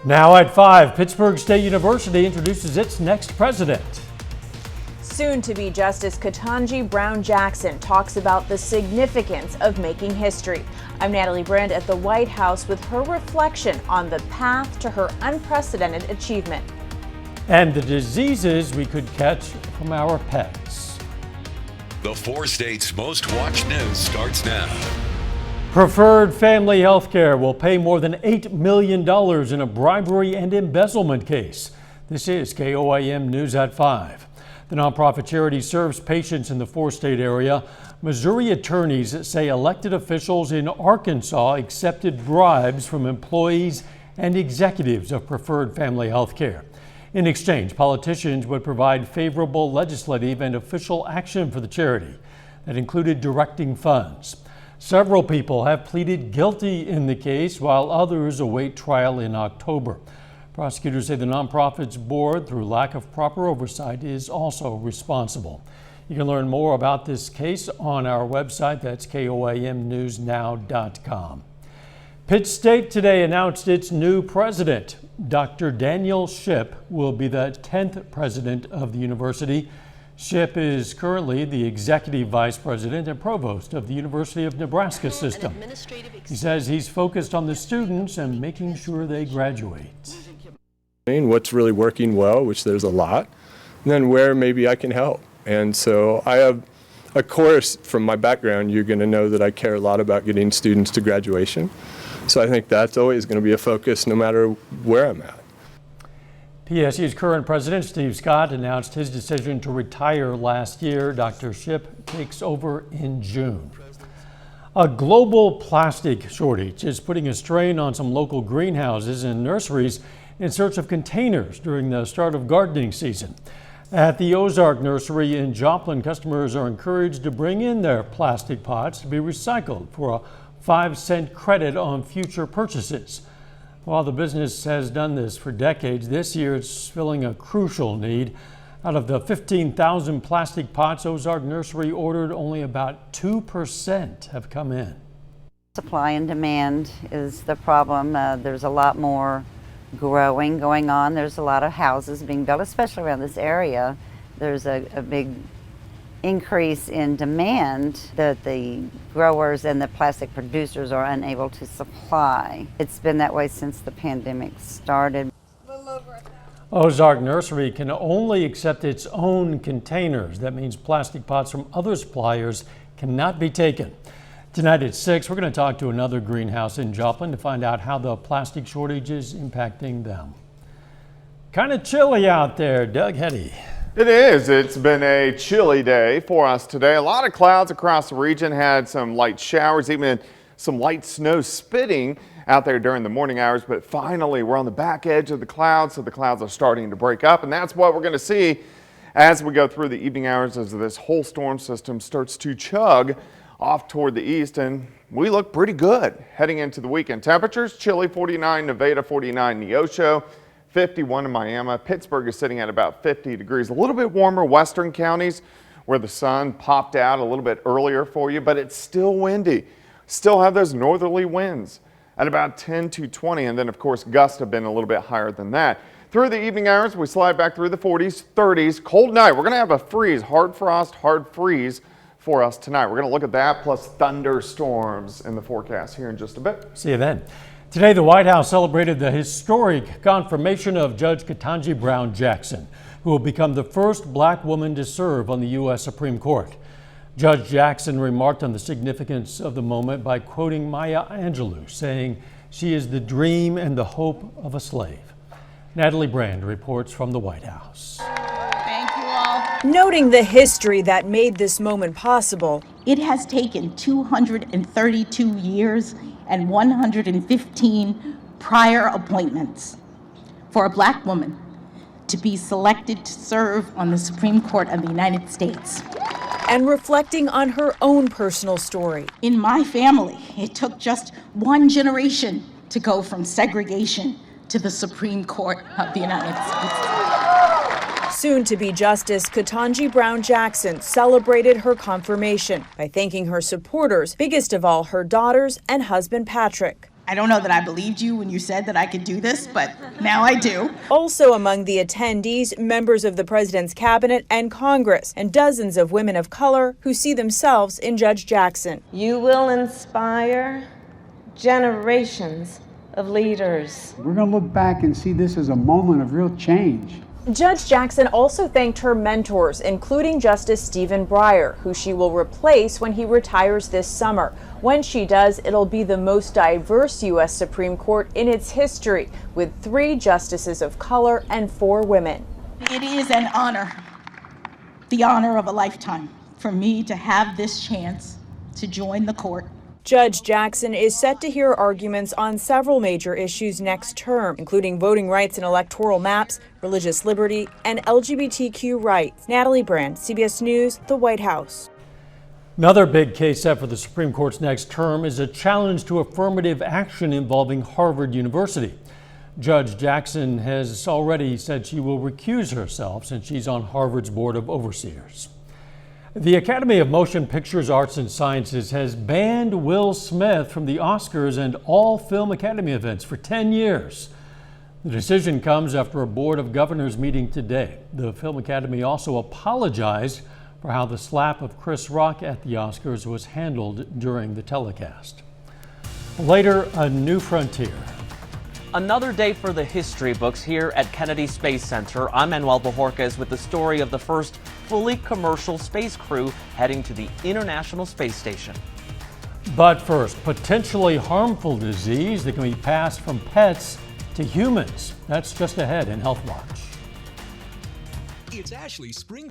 Now at 5, Pittsburgh State University introduces its next president. Soon-to-be Justice Ketanji Brown Jackson talks about the significance of making history. I'm Natalie Brand at the White House with her reflection on the path to her unprecedented achievement. And the diseases we could catch from our pets. The 4 states' most watched news starts now. Preferred Family Healthcare will pay more than $8 million in a bribery and embezzlement case. This is KOAM News at 5. The nonprofit charity serves patients in the 4-state area. Missouri attorneys say elected officials in Arkansas accepted bribes from employees and executives of Preferred Family Healthcare. In exchange, politicians would provide favorable legislative and official action for the charity that included directing funds. Several people have pleaded guilty in the case, while others await trial in October. Prosecutors say the nonprofit's board, through lack of proper oversight, is also responsible. You can learn more about this case on our website. That's KOAMnewsnow.com. Pitt State today announced its new president. Dr. Daniel Shipp will be the 10th president of the university. Shipp is currently the executive vice president and provost of the University of Nebraska system. He says he's focused on the students and making sure they graduate. What's really working well, which there's a lot, and then where maybe I can help. And so I have, of course, from my background, you're going to know that I care a lot about getting students to graduation. So I think that's always going to be a focus no matter where I'm at. PSU's current president, Steve Scott, announced his decision to retire last year. Dr. Shipp takes over in June. A global plastic shortage is putting a strain on some local greenhouses and nurseries in search of containers during the start of gardening season. At the Ozark Nursery in Joplin, customers are encouraged to bring in their plastic pots to be recycled for a 5-cent credit on future purchases. While the business has done this for decades, this year it's filling a crucial need. Out of the 15,000 plastic pots Ozark Nursery ordered, only about 2% have come in. Supply and demand is the problem. There's a lot more growing going on. There's a lot of houses being built, especially around this area. There's a big increase in demand that the growers and the plastic producers are unable to supply. It's been that way since the pandemic started. Ozark Nursery can only accept its own containers. That means plastic pots from other suppliers cannot be taken. Tonight at 6, we're going to talk to another greenhouse in Joplin to find out how the plastic shortage is impacting them. Kind of chilly out there, Doug Hetty. It is. It's been a chilly day for us today. A lot of clouds across the region, had some light showers, even some light snow spitting out there during the morning hours. But finally, we're on the back edge of the clouds, so the clouds are starting to break up. And that's what we're going to see as we go through the evening hours as this whole storm system starts to chug off toward the east. And we look pretty good heading into the weekend. Temperatures, chilly 49, Nevada 49, Neosho 51 in Miami. Pittsburgh is sitting at about 50 degrees. A little bit warmer western counties where the sun popped out a little bit earlier for you, but it's still windy. Still have those northerly winds at about 10 to 20, and then of course gusts have been a little bit higher than that. Through the evening hours, we slide back through the 40s, 30s. Cold night. We're going to have a freeze, hard frost, hard freeze for us tonight. We're going to look at that plus thunderstorms in the forecast here in just a bit. See you then. Today, the White House celebrated the historic confirmation of Judge Ketanji Brown Jackson, who will become the first black woman to serve on the U.S. Supreme Court. Judge Jackson remarked on the significance of the moment by quoting Maya Angelou, saying, "She is the dream and the hope of a slave." Natalie Brand reports from the White House. Thank you all. Noting the history that made this moment possible, It has taken 232 years and 115 prior appointments for a black woman to be selected to serve on the Supreme Court of the United States. and reflecting on her own personal story. In my family, it took just one generation to go from segregation to the Supreme Court of the United States. Soon-to-be Justice Ketanji Brown Jackson celebrated her confirmation by thanking her supporters, biggest of all her daughters and husband Patrick. I don't know that I believed you when you said that I could do this, but now I do. Also among the attendees, members of the president's cabinet and Congress, and dozens of women of color who see themselves in Judge Jackson. You will inspire generations of leaders. We're going to look back and see this as a moment of real change. Judge Jackson also thanked her mentors, including Justice Stephen Breyer, who she will replace when he retires this summer. When she does, it'll be the most diverse U.S. Supreme Court in its history, with 3 justices of color and 4 women. It is an honor, the honor of a lifetime, for me to have this chance to join the court. Judge Jackson is set to hear arguments on several major issues next term, including voting rights and electoral maps, religious liberty, and LGBTQ rights. Natalie Brand, CBS News, the White House. Another big case set for the Supreme Court's next term is a challenge to affirmative action involving Harvard University. Judge Jackson has already said she will recuse herself since she's on Harvard's Board of Overseers. The Academy of Motion Pictures, Arts and Sciences has banned Will Smith from the Oscars and all Film Academy events for 10 years. The decision comes after a Board of Governors meeting today. The Film Academy also apologized for how the slap of Chris Rock at the Oscars was handled during the telecast. Later, a new frontier. Another day for the history books here at Kennedy Space Center. I'm Manuel Bojorquez with the story of the first fully commercial space crew heading to the International Space Station. But first, potentially harmful disease that can be passed from pets to humans. That's just ahead in Health Watch. It's Ashley Spring.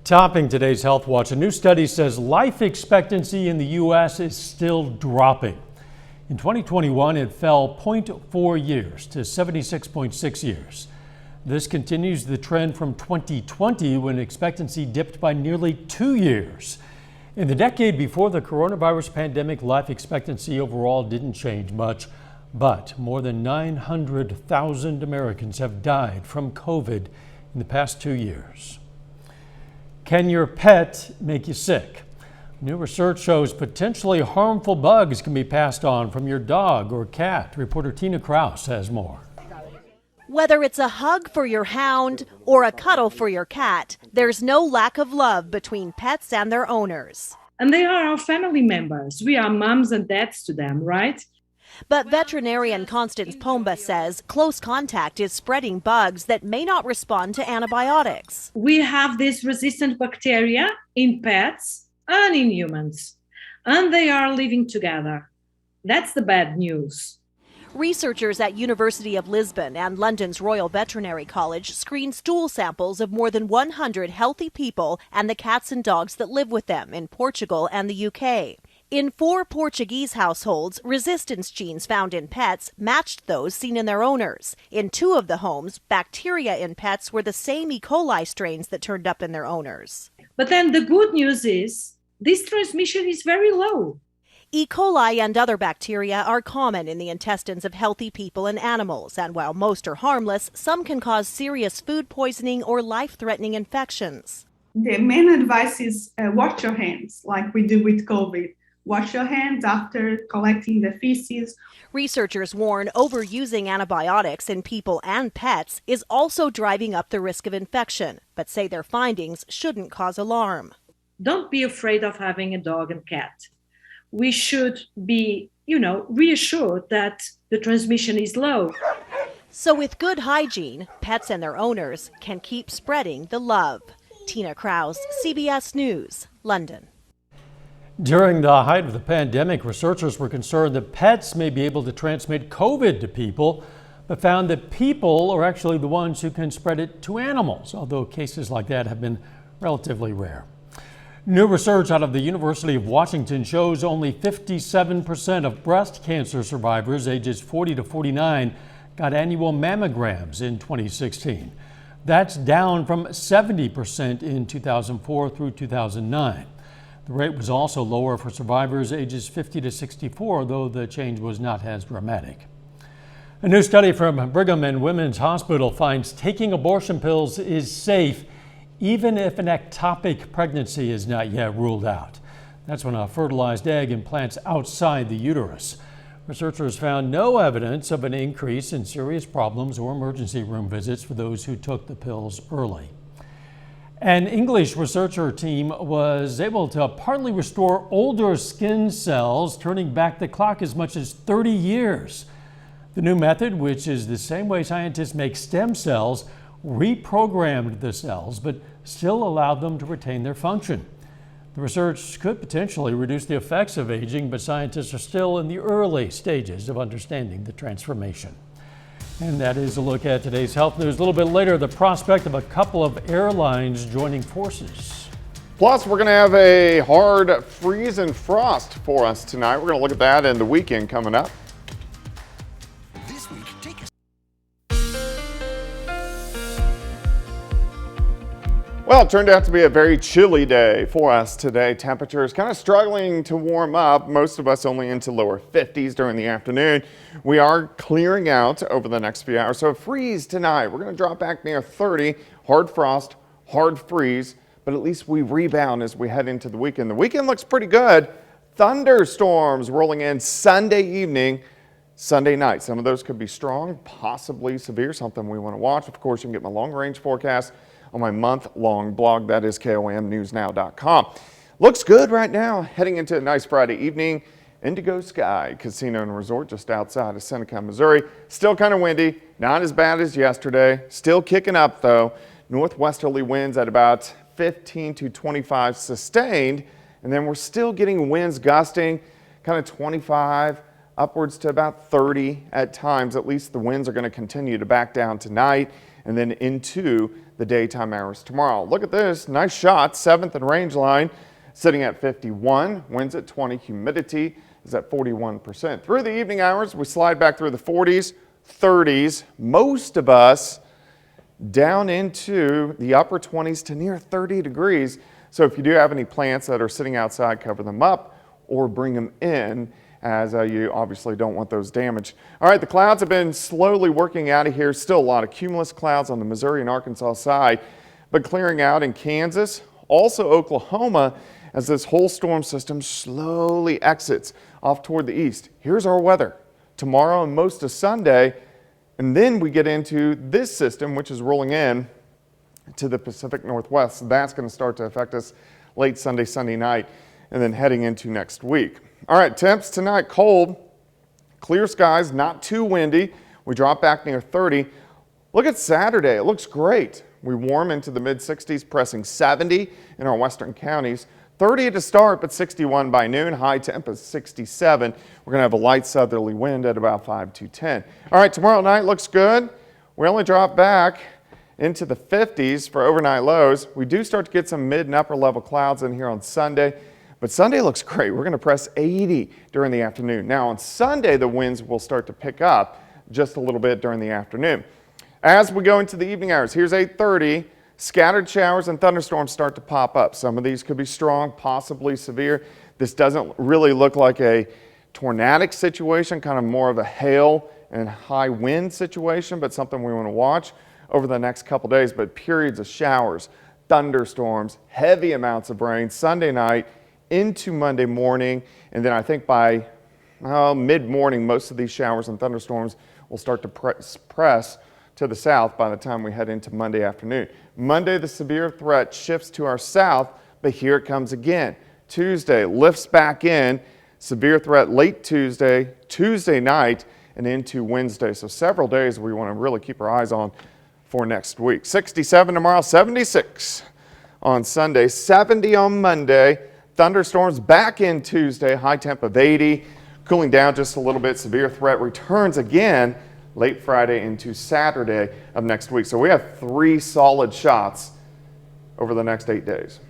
Topping today's Health Watch, a new study says life expectancy in the U.S. is still dropping. In 2021, it fell 0.4 years to 76.6 years. This continues the trend from 2020 when expectancy dipped by nearly 2 years. In the decade before the coronavirus pandemic, life expectancy overall didn't change much, but more than 900,000 Americans have died from COVID in the past 2 years. Can your pet make you sick? New research shows potentially harmful bugs can be passed on from your dog or cat. Reporter Tina Kraus has more. Whether it's a hug for your hound or a cuddle for your cat, there's no lack of love between pets and their owners. And they are our family members. We are moms and dads to them, right? But veterinarian Constance Pomba says close contact is spreading bugs that may not respond to antibiotics. We have this resistant bacteria in pets and in humans, and they are living together. That's the bad news. Researchers at University of Lisbon and London's Royal Veterinary College screened stool samples of more than 100 healthy people and the cats and dogs that live with them in Portugal and the UK. In 4 Portuguese households, resistance genes found in pets matched those seen in their owners. In 2 of the homes, bacteria in pets were the same E. coli strains that turned up in their owners. But then the good news is this transmission is very low. E. coli and other bacteria are common in the intestines of healthy people and animals, and while most are harmless, some can cause serious food poisoning or life-threatening infections. The main advice is wash your hands, like we do with COVID. Wash your hands after collecting the feces. Researchers warn overusing antibiotics in people and pets is also driving up the risk of infection, but say their findings shouldn't cause alarm. Don't be afraid of having a dog and cat. We should be, reassured that the transmission is low. So with good hygiene, pets and their owners can keep spreading the love. Tina Kraus, CBS News, London. During the height of the pandemic, researchers were concerned that pets may be able to transmit COVID to people, but found that people are actually the ones who can spread it to animals, although cases like that have been relatively rare. New research out of the University of Washington shows only 57% of breast cancer survivors ages 40 to 49 got annual mammograms in 2016. That's down from 70% in 2004 through 2009. The rate was also lower for survivors ages 50 to 64, though the change was not as dramatic. A new study from Brigham and Women's Hospital finds taking abortion pills is safe even if an ectopic pregnancy is not yet ruled out. That's when a fertilized egg implants outside the uterus. Researchers found no evidence of an increase in serious problems or emergency room visits for those who took the pills early. An English researcher team was able to partly restore older skin cells, turning back the clock as much as 30 years. The new method, which is the same way scientists make stem cells, reprogrammed the cells but still allowed them to retain their function. The research could potentially reduce the effects of aging, but scientists are still in the early stages of understanding the transformation. And that is a look at today's health news. A little bit later, the prospect of a couple of airlines joining forces. Plus, we're going to have a hard freeze and frost for us tonight. We're going to look at that and the weekend coming up. This week, take a Well, it turned out to be a very chilly day for us today. Temperatures kind of struggling to warm up. Most of us only into lower 50s during the afternoon. We are clearing out over the next few hours. So a freeze tonight. We're going to drop back near 30. Hard frost, hard freeze, but at least we rebound as we head into the weekend. The weekend looks pretty good. Thunderstorms rolling in Sunday evening, Sunday night. Some of those could be strong, possibly severe, something we want to watch. Of course, you can get my long-range forecast on my month-long blog. That is KOAMnewsnow.com. Looks good right now, heading into a nice Friday evening. Indigo Sky Casino and Resort just outside of Seneca, Missouri. Still kind of windy, not as bad as yesterday. Still kicking up though. Northwesterly winds at about 15 to 25 sustained. And then we're still getting winds gusting kind of 25 upwards to about 30 at times. At least the winds are going to continue to back down tonight and then into the daytime hours tomorrow. Look at this, nice shot, 7th and range line sitting at 51, winds at 20, humidity is at 41%. Through the evening hours, we slide back through the 40s, 30s, most of us down into the upper 20s to near 30 degrees. So if you do have any plants that are sitting outside, cover them up or bring them in, as you obviously don't want those damaged. All right, the clouds have been slowly working out of here. Still a lot of cumulus clouds on the Missouri and Arkansas side, but clearing out in Kansas, also Oklahoma, as this whole storm system slowly exits off toward the east. Here's our weather tomorrow and most of Sunday, and then we get into this system, which is rolling in to the Pacific Northwest. So that's going to start to affect us late Sunday, Sunday night, and then heading into next week. All right, temps tonight, cold, clear skies, not too windy. We drop back near 30. Look at Saturday, it looks great. We warm into the mid-60s, pressing 70 in our western counties. 30 to start, but 61 by noon. High temp is 67. We're going to have a light southerly wind at about 5 to 10. All right, tomorrow night looks good. We only drop back into the 50s for overnight lows. We do start to get some mid and upper level clouds in here on Sunday. But Sunday looks great. We're going to press 80 during the afternoon. Now on Sunday, the winds will start to pick up just a little bit during the afternoon. As we go into the evening hours, here's 8:30. Scattered showers and thunderstorms start to pop up. Some of these could be strong, possibly severe. This doesn't really look like a tornadic situation, kind of more of a hail and high wind situation, but something we want to watch over the next couple days. But periods of showers, thunderstorms, heavy amounts of rain Sunday night into Monday morning, and then I think by mid-morning, most of these showers and thunderstorms will start to press to the south by the time we head into Monday afternoon. Monday, the severe threat shifts to our south, but here it comes again. Tuesday lifts back in, severe threat late Tuesday, Tuesday night, and into Wednesday. So several days we want to really keep our eyes on for next week. 67 tomorrow, 76 on Sunday, 70 on Monday. Thunderstorms back in Tuesday, high temp of 80, cooling down just a little bit. Severe threat returns again late Friday into Saturday of next week. So we have 3 solid shots over the next 8 days.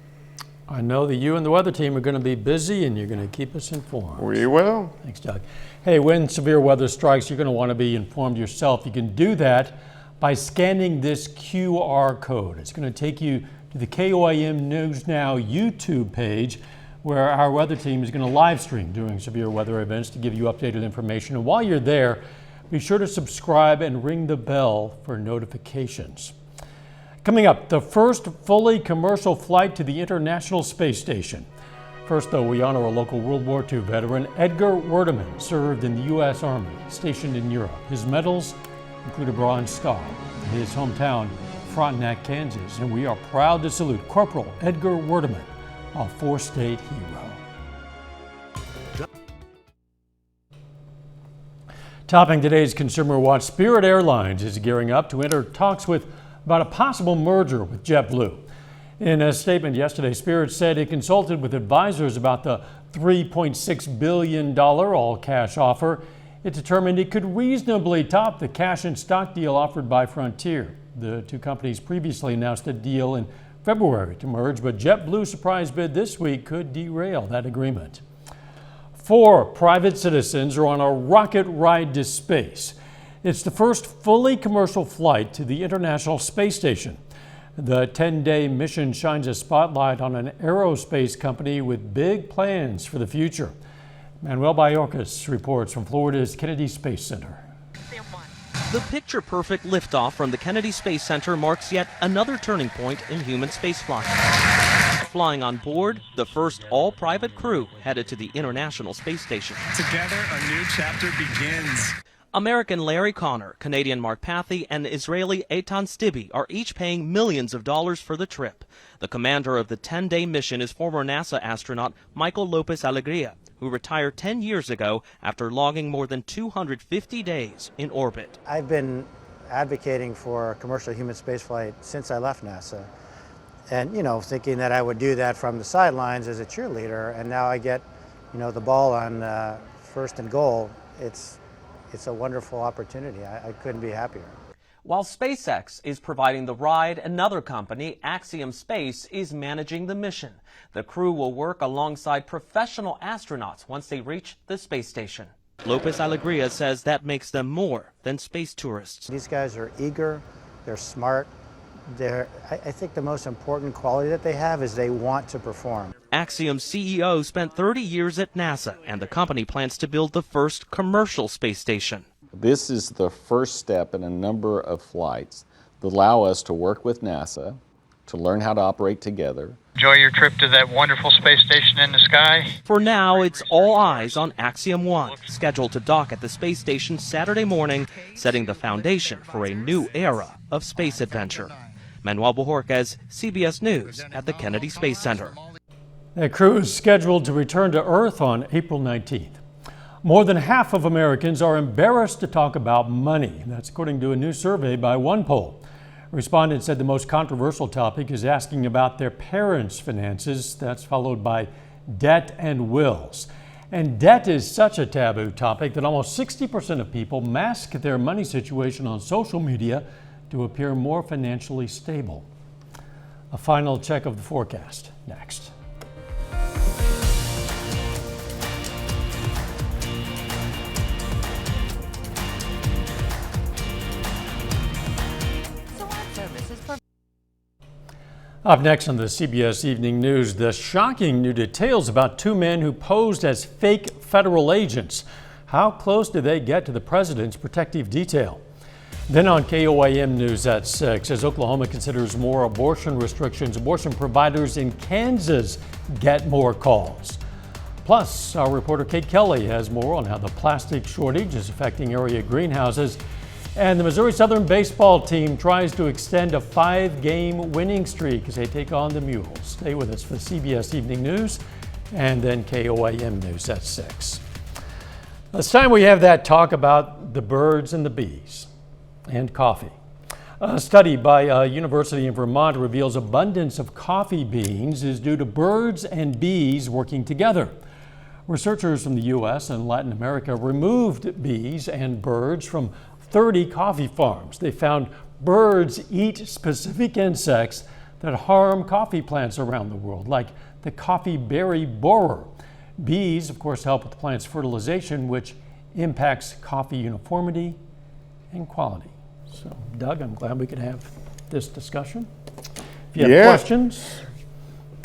I know that you and the weather team are going to be busy and you're going to keep us informed. We will. Thanks, Doug. Hey, when severe weather strikes, you're going to want to be informed yourself. You can do that by scanning this QR code. It's going to take you to the KOAM News Now YouTube page, where our weather team is going to live stream during severe weather events to give you updated information. And while you're there, be sure to subscribe and ring the bell for notifications. Coming up, the first fully commercial flight to the International Space Station. First, though, we honor a local World War II veteran. Edgar Werdeman served in the U.S. Army, stationed in Europe. His medals include a Bronze Star in his hometown, Frontenac, Kansas. And we are proud to salute Corporal Edgar Werdeman, a four-state hero. Topping today's Consumer Watch, Spirit Airlines is gearing up to enter talks about a possible merger with JetBlue. In a statement yesterday, Spirit said it consulted with advisors about the $3.6 billion all-cash offer. It determined it could reasonably top the cash and stock deal offered by Frontier. The two companies previously announced a deal in February to merge, but JetBlue's surprise bid this week could derail that agreement. 4 private citizens are on a rocket ride to space. It's the first fully commercial flight to the International Space Station. The 10-day mission shines a spotlight on an aerospace company with big plans for the future. Manuel Ballorcas reports from Florida's Kennedy Space Center. The picture-perfect liftoff from the Kennedy Space Center marks yet another turning point in human spaceflight. Flying on board, the first all-private crew headed to the International Space Station. Together, a new chapter begins. American Larry Connor, Canadian Mark Pathy, and Israeli Eitan Stibbe are each paying millions of dollars for the trip. The commander of the 10-day mission is former NASA astronaut Michael Lopez Alegria, who retired 10 years ago after logging more than 250 days in orbit. I've been advocating for commercial human spaceflight since I left NASA. And, thinking that I would do that from the sidelines as a cheerleader, and now I get, the ball on first and goal. It's a wonderful opportunity. I couldn't be happier. While SpaceX is providing the ride, another company, Axiom Space, is managing the mission. The crew will work alongside professional astronauts once they reach the space station. Lopez Alegria says that makes them more than space tourists. These guys are eager, they're smart. I think the most important quality that they have is they want to perform. Axiom's CEO spent 30 years at NASA, and the company plans to build the first commercial space station. This is the first step in a number of flights that allow us to work with NASA, to learn how to operate together. Enjoy your trip to that wonderful space station in the sky. For now, it's all eyes on Axiom 1, scheduled to dock at the space station Saturday morning, setting the foundation for a new era of space adventure. Manuel Ballorcas, CBS News at the Kennedy Space Center. That crew is scheduled to return to Earth on April 19th. More than half of Americans are embarrassed to talk about money. That's according to a new survey by OnePoll. Respondents said the most controversial topic is asking about their parents' finances. That's followed by debt and wills. And debt is such a taboo topic that almost 60% of people mask their money situation on social media to appear more financially stable. A final check of the forecast next. Up next on the CBS Evening News, the shocking new details about 2 men who posed as fake federal agents. How close do they get to the president's protective detail? Then on KOAM News at 6, as Oklahoma considers more abortion restrictions, abortion providers in Kansas get more calls. Plus, our reporter Kate Kelly has more on how the plastic shortage is affecting area greenhouses. And the Missouri Southern baseball team tries to extend a 5-game winning streak as they take on the Mules. Stay with us for CBS Evening News and then KOAM News at 6. It's time we have that talk about the birds and the bees and coffee. A study by a university in Vermont reveals abundance of coffee beans is due to birds and bees working together. Researchers from the U.S. and Latin America removed bees and birds from 30 coffee farms. They found birds eat specific insects that harm coffee plants around the world, like the coffee berry borer. Bees, of course, help with the plant's fertilization, which impacts coffee uniformity and quality. So, Doug, I'm glad we could have this discussion. If you have questions,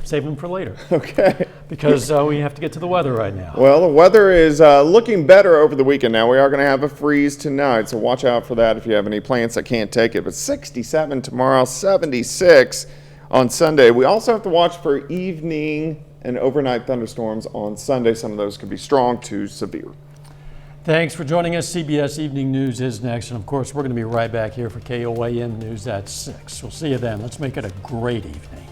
save them for later. Okay. Because we have to get to the weather right now. Well, the weather is looking better over the weekend now. We are going to have a freeze tonight, so watch out for that if you have any plants that can't take it. But 67 tomorrow, 76 on Sunday. We also have to watch for evening and overnight thunderstorms on Sunday. Some of those could be strong to severe. Thanks for joining us. CBS Evening News is next. And of course, we're going to be right back here for KOAM News at 6. We'll see you then. Let's make it a great evening.